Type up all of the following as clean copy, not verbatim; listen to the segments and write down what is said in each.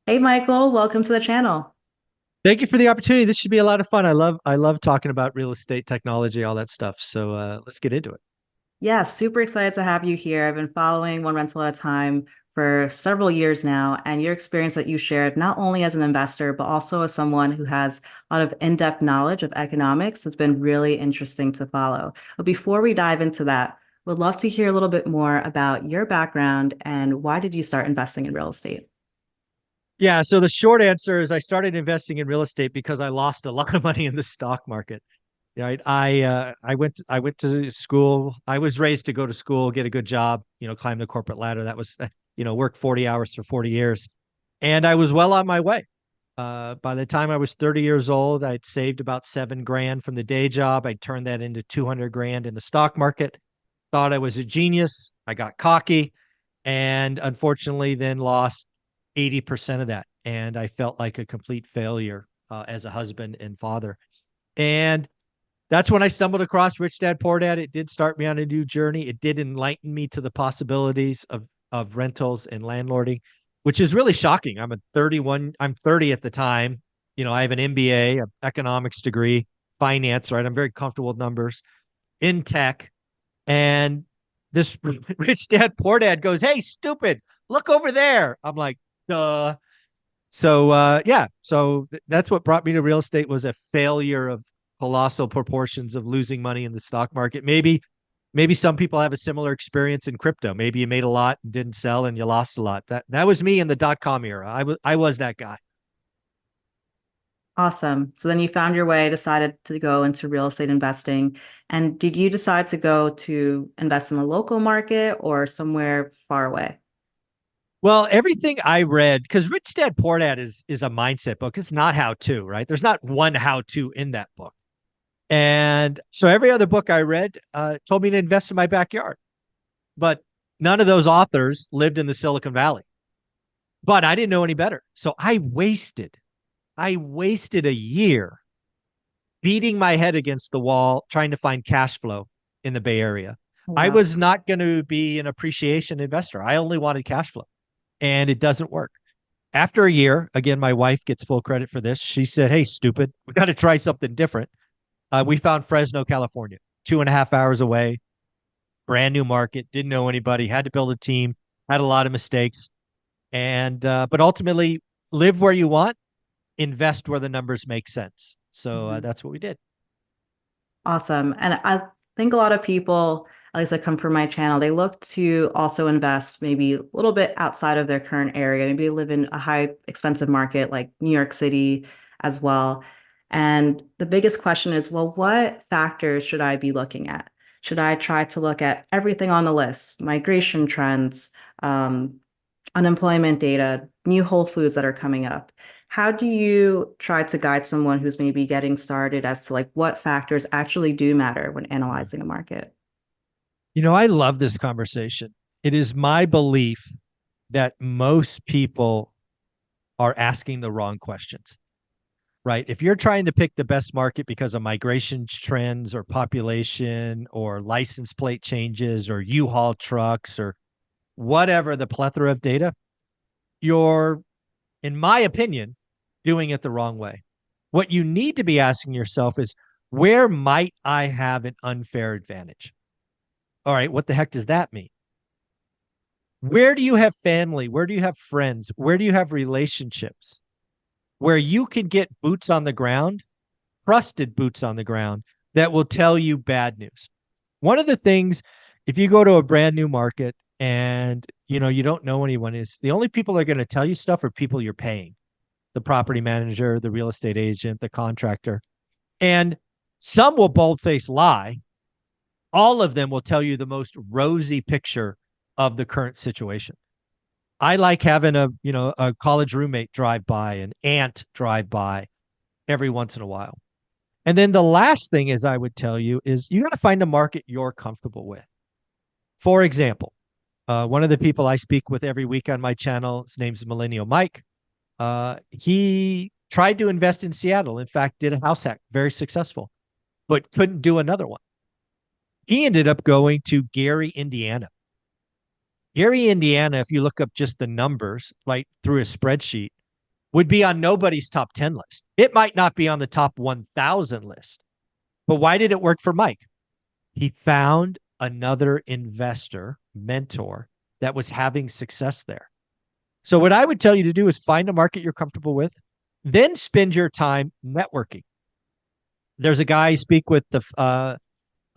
Hey Michael, welcome to the channel. Thank you for the opportunity. This should be a lot of fun. I love talking about real estate technology, all that stuff. So let's get into it. Yeah, super excited to have you here. I've been following One Rental at a Time for several years now, and your experience that you shared, not only as an investor, but also as someone who has a lot of in-depth knowledge of economics, has been really interesting to follow. But before we dive into that, would love to hear a little bit more about your background and why did you start investing in real estate? Yeah, so the short answer is I started investing in real estate because I lost a lot of money in the stock market. Right. I went to school. I was raised to go to school, get a good job, climb the corporate ladder. That was work 40 hours for 40 years. And I was well on my way. By the time I was 30 years old, I'd saved about 7 grand from the day job. I turned that into 200 grand in the stock market. Thought I was a genius. I got cocky and unfortunately then lost 80% of that. And I felt like a complete failure as a husband and father. And that's when I stumbled across Rich Dad Poor Dad. It did start me on a new journey. It did enlighten me to the possibilities of rentals and landlording, which is really shocking. I'm 30 at the time. I have an MBA, an economics degree, finance, right? I'm very comfortable with numbers in tech. And this Rich Dad Poor Dad goes, "Hey, stupid, look over there." I'm like, duh. So yeah, so that's what brought me to real estate was a failure of colossal proportions of losing money in the stock market. Maybe some people have a similar experience in crypto. Maybe you made a lot and didn't sell and you lost a lot. That was me in the dot-com era. I was that guy. Awesome. So then you found your way, decided to go into real estate investing. And did you decide to go to invest in the local market or somewhere far away? Well, everything I read, because Rich Dad Poor Dad is a mindset book. It's not how to, right? There's not one how to in that book. And so every other book I read told me to invest in my backyard. But none of those authors lived in the Silicon Valley. But I didn't know any better. So I wasted a year beating my head against the wall trying to find cash flow in the Bay Area. I Wow. was not going to be an appreciation investor. I only wanted cash flow, and it doesn't work. After a year, again, my wife gets full credit for this. She said, "Hey, stupid, we got to try something different." We found Fresno, California, 2.5 hours away, brand new market, didn't know anybody, had to build a team, had a lot of mistakes. And, but ultimately, live where you want, invest where the numbers make sense. So Mhm. that's what we did. Awesome. And I think a lot of people, at least that come from my channel, they look to also invest maybe a little bit outside of their current area. Maybe they live in a high expensive market like New York City as well. And the biggest question is, well, what factors should I be looking at? Should I try to look at everything on the list, migration trends, um, unemployment data, new Whole Foods that are coming up? How do you try to guide someone who's maybe getting started as to like what factors actually do matter when Mm. analyzing a market? I love this conversation. It is my belief that most people are asking the wrong questions, right? If you're trying to pick the best market because of migration trends or population or license plate changes or U-Haul trucks or whatever the plethora of data, you're, in my opinion, doing it the wrong way. What you need to be asking yourself is, where might I have an unfair advantage? All right, what the heck does that mean? Where do you have family? Where do you have friends? Where do you have relationships where you can get boots on the ground, trusted boots on the ground that will tell you bad news? One of the things, if you go to a brand new market and you don't know anyone, is the only people that are going to tell you stuff are people you're paying, the property manager, the real estate agent, the contractor. And some will boldface lie. All of them will tell you the most rosy picture of the current situation. I like having a college roommate drive by, an aunt drive by every once in a while. And then the last thing is I would tell you is you got to find a market you're comfortable with. For example, one of the people I speak with every week on my channel, his name's Millennial Mike. He tried to invest in Seattle. In fact, did a house hack, very successful, but couldn't do another one. He ended up going to Gary, Indiana. Gary, Indiana, if you look up just the numbers, right, through a spreadsheet, would be on nobody's top 10 list. It might not be on the top 1,000 list. But why did it work for Mike? He found another investor, mentor that was having success there. So, what I would tell you to do is find a market you're comfortable with, then spend your time networking. There's a guy I speak with, a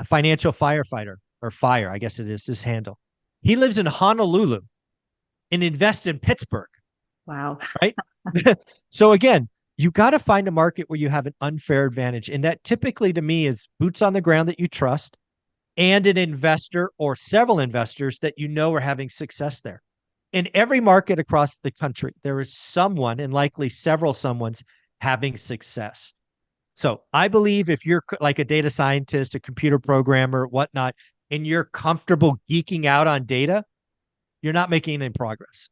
financial firefighter or fire, I guess it is his handle. He lives in Honolulu and invests in Pittsburgh, Wow. right? So again, you got to find a market where you have an unfair advantage. And that typically to me is boots on the ground that you trust and an investor or several investors that you know are having success there. In every market across the country, there is someone and likely several someone's having success. So I believe if you're like a data scientist, a computer programmer, whatnot, and you're comfortable geeking out on data, you're not making any progress.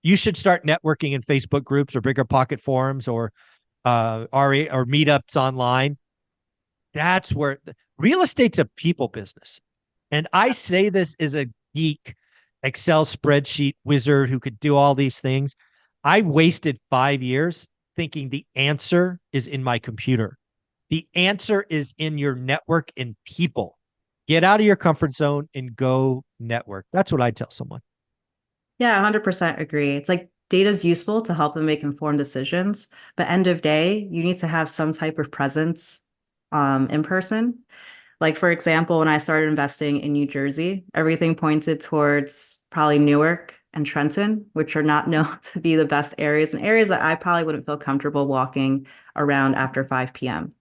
You should start networking in Facebook groups or bigger pocket forums or meetups online. That's where real estate's a people business. And I say this as a geek, Excel spreadsheet wizard who could do all these things. I wasted 5 years thinking the answer is in my computer. The answer is in your network and people. Get out of your comfort zone and go network. That's what I tell someone. Yeah, 100% agree. It's like data is useful to help them make informed decisions, but end of day, you need to have some type of presence in person. Like, for example, when I started investing in New Jersey, everything pointed towards probably Newark and Trenton, which are not known to be the best areas and areas that I probably wouldn't feel comfortable walking around after 5 p.m.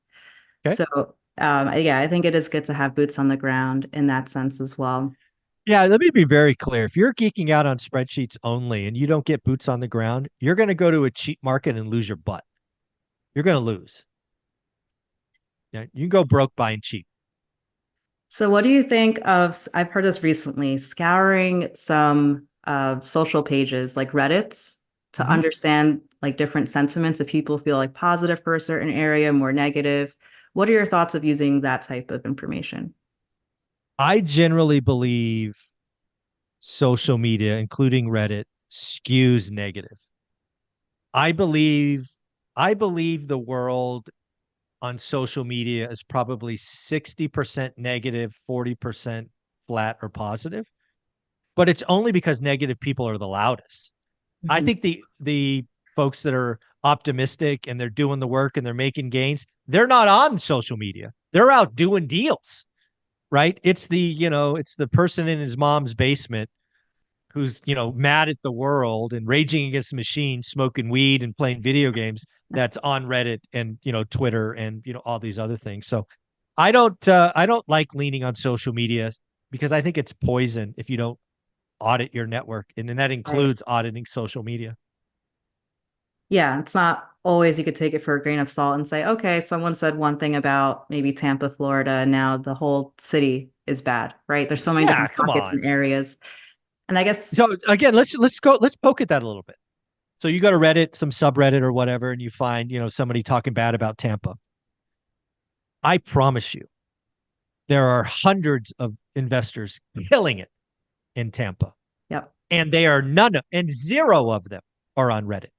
Okay. So, yeah, I think it is good to have boots on the ground in that sense as well. Yeah, let me be very clear. If you're geeking out on spreadsheets only and you don't get boots on the ground, you're going to go to a cheap market and lose your butt. You're going to lose. Yeah, you can go broke buying cheap. So, what do you think of? I've heard this recently, scouring some social pages like Reddit's to Mm-hmm. understand like different sentiments if people feel like positive for a certain area, more negative. What are your thoughts of using that type of information? I generally believe social media, including Reddit, skews negative. I believe I believe the world on social media is probably 60% negative, 40% flat or positive. But it's only because negative people are the loudest. I Mhm. think the folks that are optimistic and they're doing the work and they're making gains, they're not on social media. They're out doing deals, right? It's the person in his mom's basement who's, mad at the world and raging against the machine, smoking weed and playing video games that's on Reddit and, Twitter and, all these other things. So I don't like leaning on social media because I think it's poison if you don't audit your network. And then that Right. includes auditing social media. Yeah, it's not always you could take it for a grain of salt and say, okay, someone said one thing about maybe Tampa, Florida, and now the whole city is bad, right? There's so many Yeah, different come pockets on. and areas. And I guess So again, let's poke at that a little bit. So you go to Reddit, some subreddit or whatever, and you find, somebody talking bad about Tampa. I promise you, there are hundreds of investors killing it in Tampa. yep. And they are none of, and zero of them are on Reddit.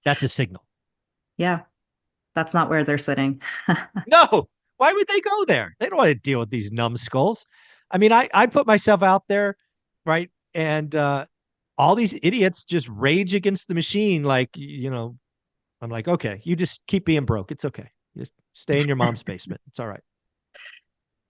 That's a signal. Yeah, that's not where they're sitting. No, why would they go there? They don't want to deal with these numbskulls. I mean, I put myself out there, right? And all these idiots just rage against the machine. Like, I'm like, okay, you just keep being broke. It's okay. Just stay in your mom's basement. It's all right.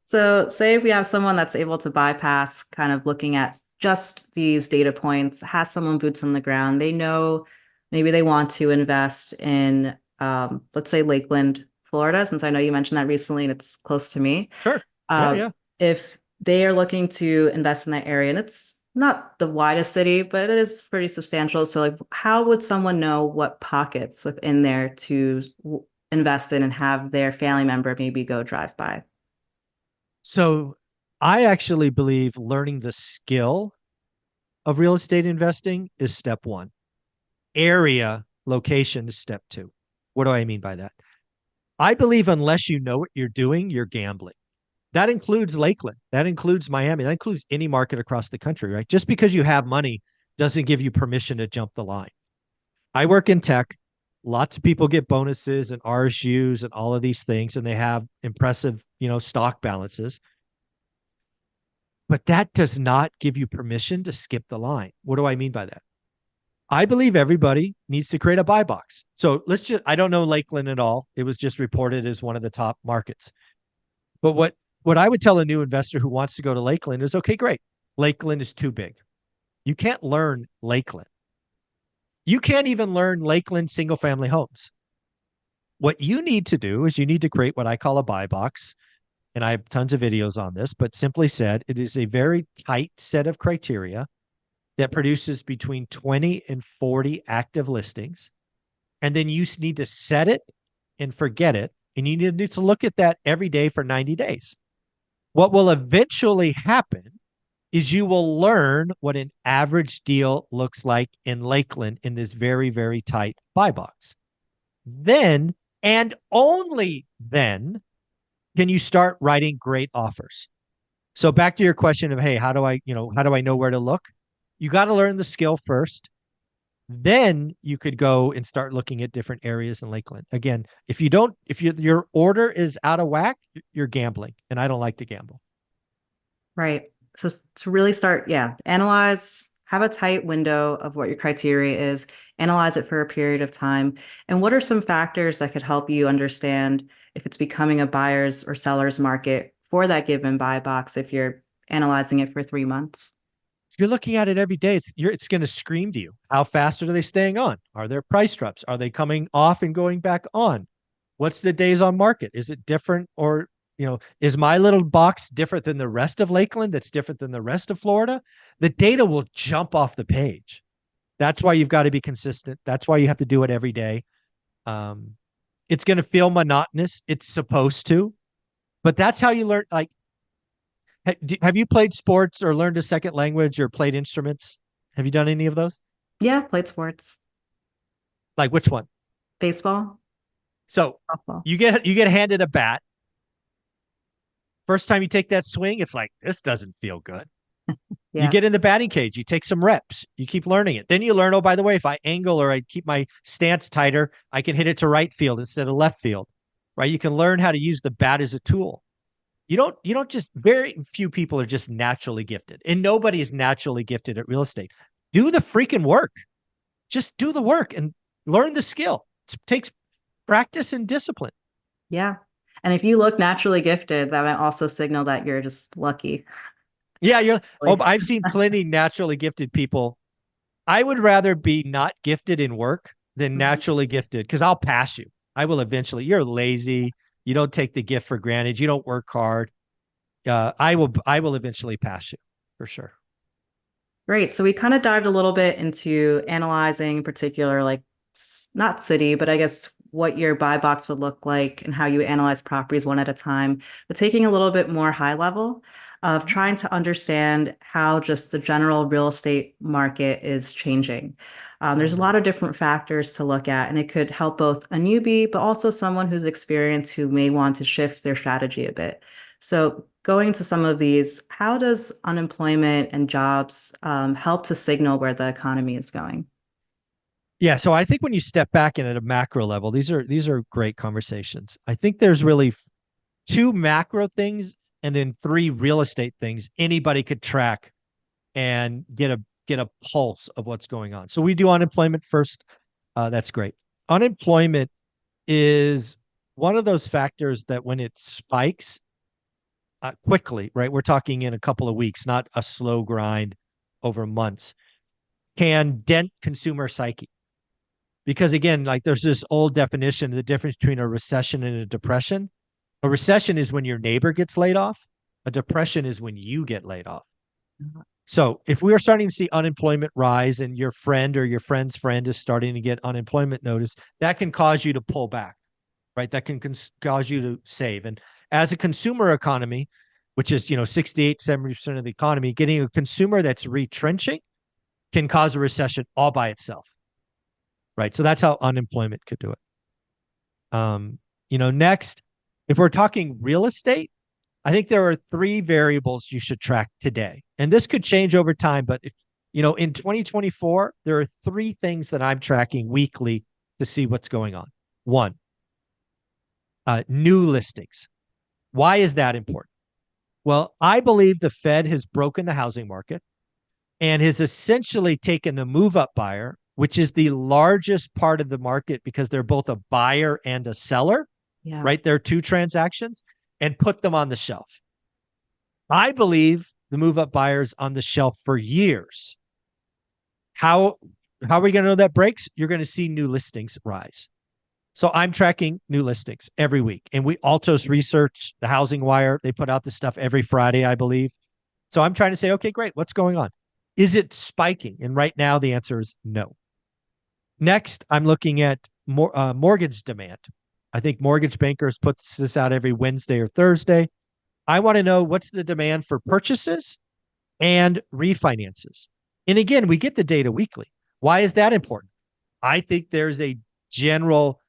So, say if we have someone that's able to bypass kind of looking at just these data points, has someone boots on the ground, they know maybe they want to invest in, let's say, Lakeland, Florida, since I know you mentioned that recently and it's close to me. Sure. Yeah, Uh, yeah. if they are looking to invest in that area, and it's not the widest city, but it is pretty substantial. So, like, how would someone know what pockets within there to invest in and have their family member maybe go drive by? So I actually believe learning the skill of real estate investing is step one. Area location is step two. What do I mean by that? I believe unless you know what you're doing, you're gambling. That includes Lakeland. That includes Miami. That includes any market across the country, right? Just because you have money doesn't give you permission to jump the line. I work in tech. Lots of people get bonuses and RSUs and all of these things, and they have impressive, stock balances. But that does not give you permission to skip the line. What do I mean by that? I believe everybody needs to create a buy box. So I don't know Lakeland at all. It was just reported as one of the top markets. But what I would tell a new investor who wants to go to Lakeland is, okay, great. Lakeland is too big. You can't learn Lakeland. You can't even learn Lakeland single family homes. What you need to do is you need to create what I call a buy box. And I have tons of videos on this, but simply said, it is a very tight set of criteria that produces between 20 and 40 active listings. And then you need to set it and forget it. And you need to look at that every day for 90 days. What will eventually happen is you will learn what an average deal looks like in Lakeland in this very, very tight buy box. Then, and only then, can you start writing great offers. So back to your question of, hey, how do I know where to look? You got to learn the skill first. Then you could go and start looking at different areas in Lakeland. Again, if your order is out of whack, you're gambling, and I don't like to gamble. Right. So to really start, yeah, analyze, have a tight window of what your criteria is, analyze it for a period of time. And what are some factors that could help you understand if it's becoming a buyer's or seller's market for that given buy box if you're analyzing it for 3 months? If you're looking at it every day, it's going to scream to you. How fast are they staying on? Are there price drops? Are they coming off and going back on? What's the days on market? Is it different, or is my little box different than the rest of Lakeland? That's different than the rest of Florida? The data will jump off the page. That's why you've got to be consistent. That's why you have to do it every day. It's going to feel monotonous. It's supposed to, but that's how you learn. Like, have you played sports or learned a second language or played instruments? Have you done any of those? Yeah, played sports, Like which one? baseball, So softball. you get handed a bat. First time you take that swing, it's like, this doesn't feel good. You Yeah. get in the batting cage, you take some reps, you keep learning it. Then you learn, oh, by the way, if I angle or I keep my stance tighter, I can hit it to right field instead of left field. Right? You can learn how to use the bat as a tool. You don't just, very few people are just naturally gifted, and nobody is naturally gifted at real estate. Do the freaking work. Just do the work and learn the skill. It takes practice and discipline. Yeah. And if you look naturally gifted, that might also signal that you're just lucky. Yeah, Like, I've seen plenty naturally gifted people. I would rather be not gifted in work than mhm. naturally gifted, because I'll pass you. I will eventually. You're lazy. You don't take the gift for granted. You don't work hard. I will eventually pass you for sure. Great. So we kind of dived a little bit into analyzing in particular, like not city, but I guess what your buy box would look like and how you analyze properties one at a time, but taking a little bit more high level of trying to understand how just the general real estate market is changing. There's a lot of different factors to look at, and it could help both a newbie, but also someone who's experienced who may want to shift their strategy a bit. So going to some of these, how does unemployment and jobs help to signal where the economy is going? Yeah, so I think when you step back and at a macro level, these are great conversations. I think there's really two macro things and then three real estate things anybody could track and get a pulse of what's going on. So we do unemployment first. That's great. Unemployment is one of those factors that when it spikes quickly, right? We're talking in a couple of weeks, not a slow grind over months, can dent consumer psyche. Because again, like there's this old definition, the difference between a recession and a depression. A recession is when your neighbor gets laid off. A depression is when you get laid off. So if we are starting to see unemployment rise and your friend or your friend's friend is starting to get unemployment notice, that can cause you to pull back, right? That can cause you to save. And as a consumer economy, which is, 68, 70% of the economy, getting a consumer that's retrenching can cause a recession all by itself, right? So that's how unemployment could do it. Next, if we're talking real estate, I think there are three variables you should track today. And this could change over time, but In 2024, there are three things that I'm tracking weekly to see what's going on. One, new listings. Why is that important? Well, I believe the Fed has broken the housing market and has essentially taken the move up buyer, which is the largest part of the market because they're both a buyer and a seller, Yeah. right? They're two transactions, and put them on the shelf. I believe the move up buyers on the shelf for years. How how are we going to know that breaks? You're going to see new listings rise. So I'm tracking new listings every week. And we Altos Research, the Housing Wire, they put out this stuff every Friday, I believe. So I'm trying to say, okay, great. What's going on? Is it spiking? And right now, the answer is no. Next, I'm looking at mortgage demand. I think Mortgage Bankers puts this out every Wednesday or Thursday. I want to know what's the demand for purchases and refinances. And again, we get the data weekly. Why is that important? I think there's a general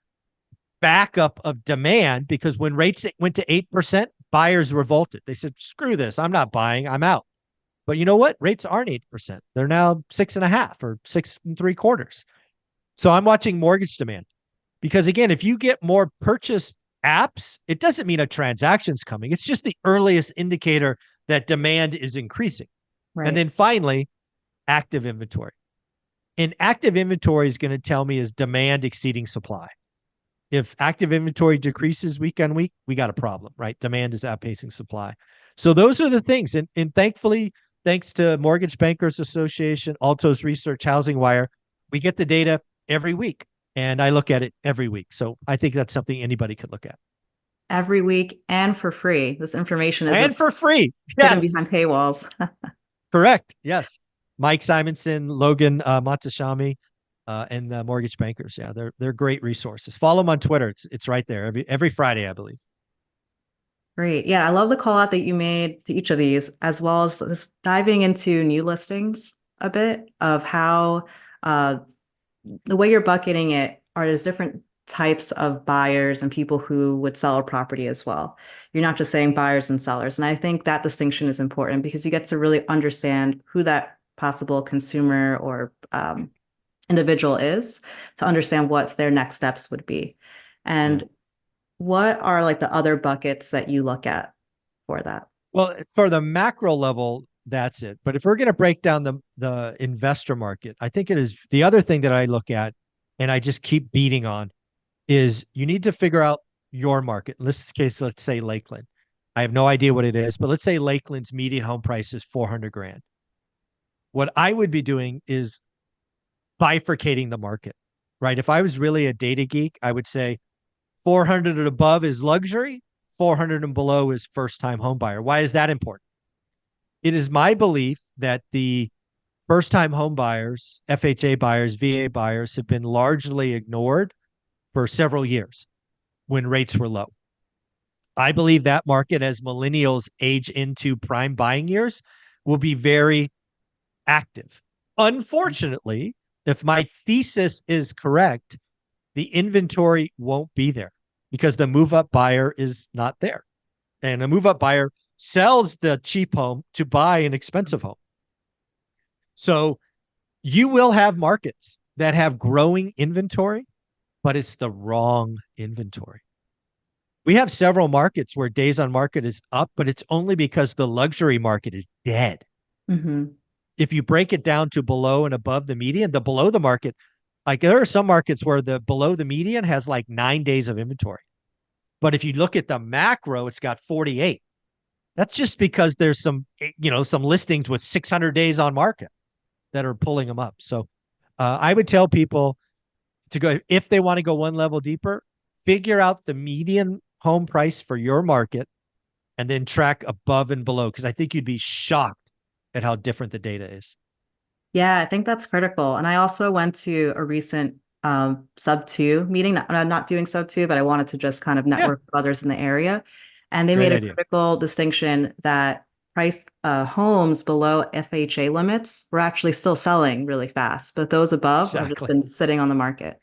backup of demand because when rates went to 8%, buyers revolted. They said, screw this. I'm not buying. I'm out. But you know what? Rates aren't 8%. They're now 6.5 or 6.75. So I'm watching mortgage demand because again, if you get more purchase apps, it doesn't mean a transaction's coming. It's just the earliest indicator that demand is increasing. And Right. then finally, active inventory. And active inventory is going to tell me is demand exceeding supply. If active inventory decreases week on week, we got a problem, right? Demand is outpacing supply. So those are the things. And thankfully, thanks to Mortgage Bankers Association, Altos Research, Housing Wire, we get the data every week. And I look at it every week. So I think that's something anybody could look at. Every week and for free. This information isn't And for free. hidden Yes. behind paywalls. Correct. Yes. Mike Simonson, Logan Montashami, and Mortgage Bankers. Yeah, they're great resources. Follow them on Twitter. It's right there every Friday, I believe. Great. Yeah, I love the call out that you made to each of these, as well as this diving into new listings a bit of how uh, the way you're bucketing it are there's different types of buyers and people who would sell a property as well. You're not just saying buyers and sellers. And I think that distinction is important because you get to really understand who that possible consumer or individual is to understand what their next steps would be. Yeah. And what are like the other buckets that you look at for that? Well, for the macro level, that's it. But if we're going to break down the investor market, I think it is the other thing that I look at and I just keep beating on is you need to figure out your market. In this case, let's say Lakeland. I have no idea what it is, but let's say Lakeland's median home price is 400 grand. What I would be doing is bifurcating the market, right? If I was really a data geek, I would say 400 and above is luxury, 400 and below is first time home buyer. Why is that important? It is my belief that the first time home buyers, FHA buyers, VA buyers have been largely ignored for several years when rates were low. I believe that market, as millennials age into prime buying years, will be very active. Unfortunately, if my thesis is correct, the inventory won't be there because the move up buyer is not there. And a move up buyer sells the cheap home to buy an expensive home. So you will have markets that have growing inventory, but it's the wrong inventory. We have several markets where days on market is up, but it's only because the luxury market is dead. Mm-hmm. If you break it down to below and above the median, the below the market, like there are some markets where the below the median has like 9 days of inventory. But if you look at the macro, it's got 48. That's just because there's some listings with 600 days on market that are pulling them up. So I would tell people to go, if they want to go one level deeper, figure out the median home price for your market and then track above and below. Cause I think you'd be shocked at how different the data is. Yeah, I think that's critical. And I also went to a recent sub two meeting. I'm not doing sub two, but I wanted to just kind of Yeah. network with others in the area. And they Great made a idea. critical distinction that price homes below FHA limits were actually still selling really fast, but those above have just Exactly. been sitting on the market.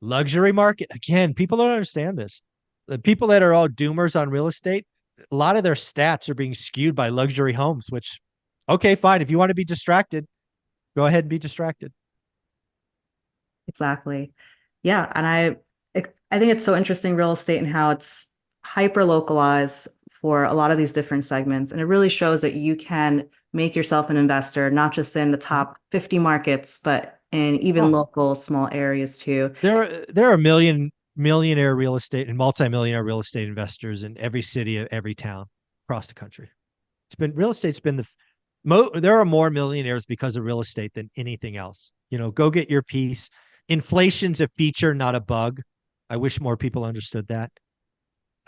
Luxury market. Again, people don't understand this. The people that are all doomers on real estate, a lot of their stats are being skewed by luxury homes, which, okay, fine. If you want to be distracted, Go ahead and be distracted. Exactly. Yeah, and I think it's so interesting real estate and how it's hyper localized for a lot of these different segments, and it really shows that you can make yourself an investor not just in the Mhm. top 50 markets, but in even Oh, local small areas too. there are millionaire real estate and multimillionaire real estate investors in every city, every town across the country. It's been real estate's been there are more millionaires because of real estate than anything else. Go get your piece. Inflation's a feature, not a bug. I wish more people understood that.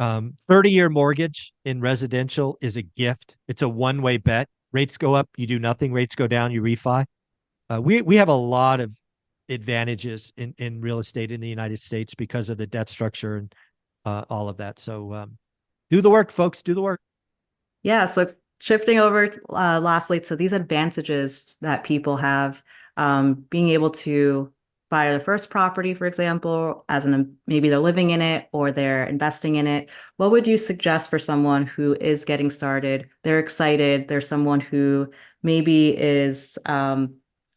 30-year mortgage in residential is a gift. It's a one-way bet. Rates go up, you do nothing. Rates go down, you refi. We have a lot of advantages in real estate in the United States because of the debt structure and all of that. So do the work, folks. Do the work. Yeah, so shifting over lastly to these advantages that people have, being able to buy their first property, for example, as an maybe they're living in it or they're investing in it. What would you suggest for someone who is getting started? They're excited. There's someone who maybe is a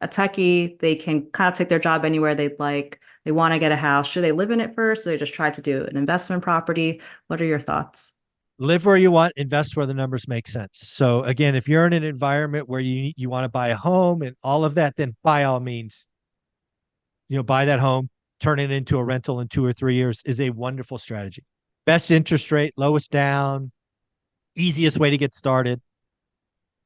techie. They can kind of take their job anywhere they'd like. They want to get a house. Should they live in it first? Or they just try to do an investment property? What are your thoughts? Live where you want, invest where the numbers make sense. So again, if you're in an environment where you want to buy a home and all of that, then by all means, buy that home, turn it into a rental in 2 or 3 years is a wonderful strategy. Best interest rate, lowest down, easiest way to get started.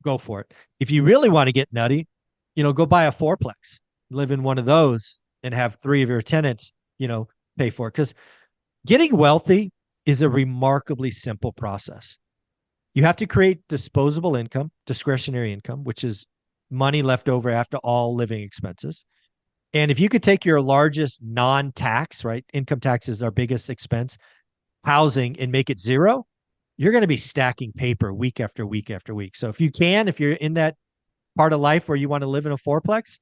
Go for it. If you really want to get nutty, go buy a fourplex, live in one of those, and have three of your tenants, pay for it. Because getting wealthy is a remarkably simple process. You have to create disposable income, discretionary income, which is money left over after all living expenses. And if you could take your largest non-tax, right? Income tax is our biggest expense, housing, and make it zero, you're going to be stacking paper week after week after week. So if you're in that part of life where you want to live in a fourplex,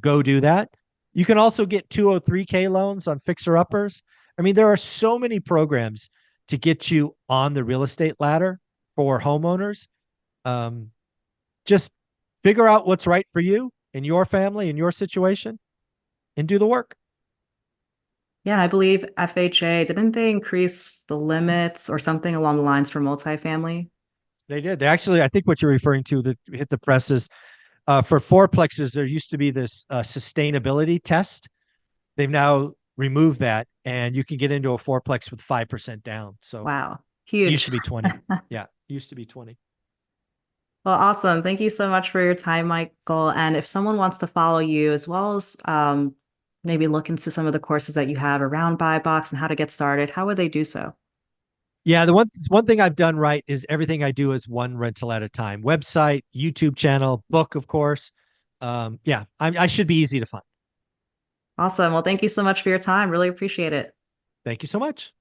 go do that. You can also get 203K loans on fixer uppers. I mean, there are so many programs to get you on the real estate ladder for homeowners. Um, just figure out what's right for you and your family and your situation and do the work. Yeah, I believe FHA, didn't they increase the limits or something along the lines for multifamily? They did. They actually, I think what you're referring to that hit the presses for fourplexes, there used to be this sustainability test. They've now removed that, and you can get into a fourplex with 5% down. So Wow, it used huge. to be 20. Yeah, it used to be 20. Well, awesome. Thank you so much for your time, Michael. And if someone wants to follow you as well as maybe look into some of the courses that you have around buy box and how to get started, how would they do so? Yeah, the one thing I've done right is everything I do is one rental at a time. Website, YouTube channel, book, of course. Yeah, I should be easy to find. Awesome. Well, thank you so much for your time. Really appreciate it. Thank you so much.